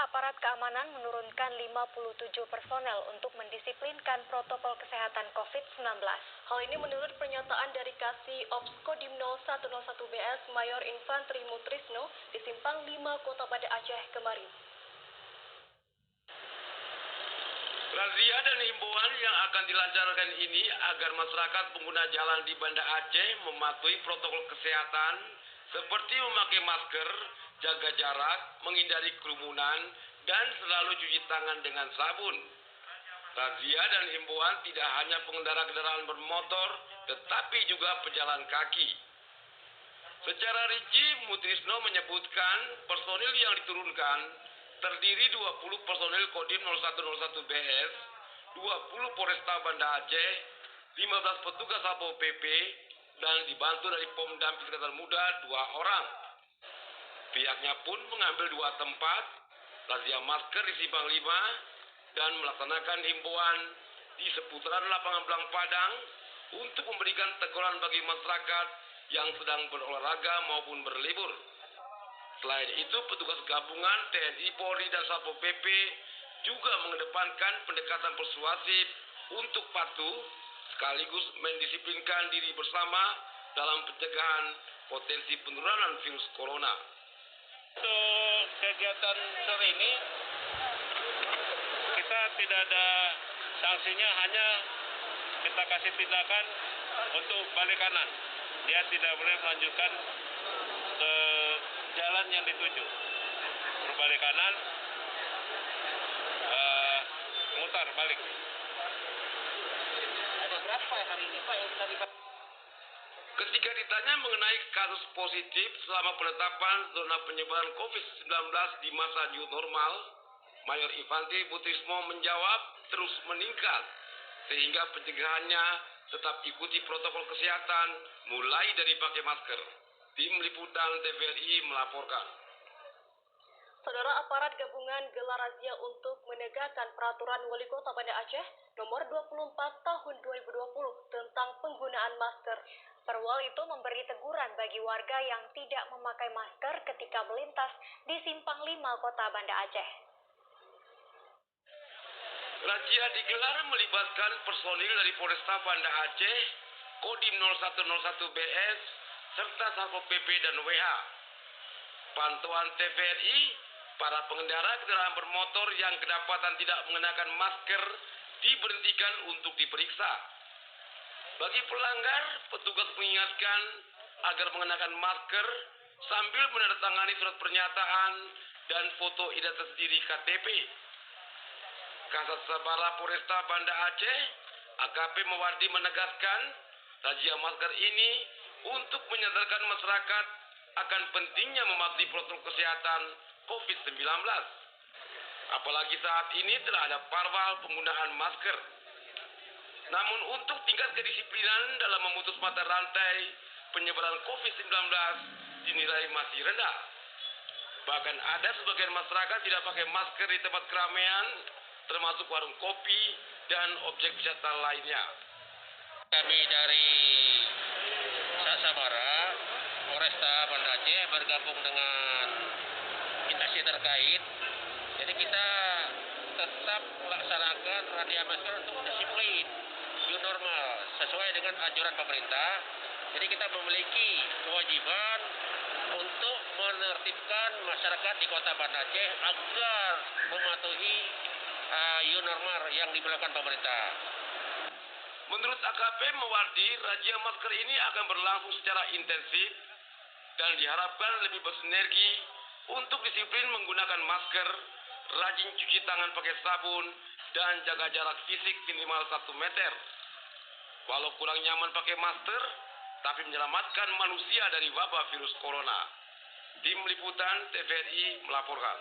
aparat keamanan menurunkan 57 personel untuk mendisiplinkan protokol kesehatan COVID-19. Hal ini menurut pernyataan dari Kasih Ops Kodim 0101 BS Mayor Infantri Mutrisno di Simpang 5 Kota Banda Aceh kemarin. Razia dan himbauan yang akan dilancarkan ini agar masyarakat pengguna jalan di Banda Aceh mematuhi protokol kesehatan seperti memakai masker, jaga jarak, menghindari kerumunan, dan selalu cuci tangan dengan sabun. Razia dan himbauan tidak hanya pengendara kendaraan bermotor, tetapi juga pejalan kaki. Secara rinci, Mutrisno menyebutkan personil yang diturunkan terdiri 20 personil Kodim 0101 BS, 20 Polresta Banda Aceh, 15 petugas Satpol PP, dan dibantu dari Pomdam Iskandar Muda 2 orang. Pihaknya pun mengambil 2 tempat, razia masker di Simpang 5, dan melaksanakan himbauan di seputaran lapangan Belang Padang untuk memberikan teguran bagi masyarakat yang sedang berolahraga maupun berlibur. Selain itu, petugas gabungan TNI, Polri, dan Satpol PP juga mengedepankan pendekatan persuasif untuk patuh sekaligus mendisiplinkan diri bersama dalam pencegahan potensi penurunan virus corona. Untuk kegiatan sore ini, kita tidak ada sanksinya, hanya kita kasih tindakan untuk balik kanan. Dia tidak boleh melanjutkan ke jalan yang dituju. Berbalik kanan, mutar balik. Ada berapa hari ini Pak yang terlibat? Ketika ditanya mengenai kasus positif selama penetapan zona penyebaran COVID-19 di masa new normal, Mayor Infantri Mutrisno menjawab terus meningkat, sehingga pencegahannya tetap ikuti protokol kesehatan mulai dari pakai masker. Tim Liputan TVRI melaporkan. Saudara, aparat gabungan gelar razia untuk menegakkan peraturan Wali Kota Banda Aceh nomor 24 tahun 2020 tentang penggunaan masker. Perwal itu memberi teguran bagi warga yang tidak memakai masker ketika melintas di Simpang 5 Kota Banda Aceh. Razia digelar melibatkan personil dari Polresta Banda Aceh, Kodim 0101 BS, serta Satpol PP dan WH. Pantauan TVRI, para pengendara kendaraan bermotor yang kedapatan tidak mengenakan masker diberhentikan untuk diperiksa. Bagi pelanggar, petugas mengingatkan agar mengenakan masker sambil menandatangani surat pernyataan dan foto identitas diri KTP. Kasat Sabara Polresta Banda Aceh, AKP Mawardi menegaskan razia masker ini untuk menyadarkan masyarakat akan pentingnya mematuhi protokol kesehatan COVID-19. Apalagi saat ini telah ada parwal penggunaan masker. Namun untuk tingkat kedisiplinan dalam memutus mata rantai penyebaran COVID-19 dinilai masih rendah. Bahkan ada sebagian masyarakat tidak pakai masker di tempat keramaian, termasuk warung kopi dan objek wisata lainnya. Kami dari Sabara, Polresta Banda Aceh bergabung dengan instansi terkait. Jadi kita tetap melaksanakan razia masker untuk disiplin new normal sesuai dengan anjuran pemerintah. Jadi kita memiliki kewajiban untuk menertibkan masyarakat di Kota Banda Aceh agar mematuhi new normal yang diberlakukan pemerintah. Menurut AKP Mawardi, razia masker ini akan berlangsung secara intensif dan diharapkan lebih bersinergi untuk disiplin menggunakan masker, rajin cuci tangan pakai sabun, dan jaga jarak fisik minimal 1 meter. Walau kurang nyaman pakai masker, tapi menyelamatkan manusia dari wabah virus corona. Tim Liputan TVRI melaporkan.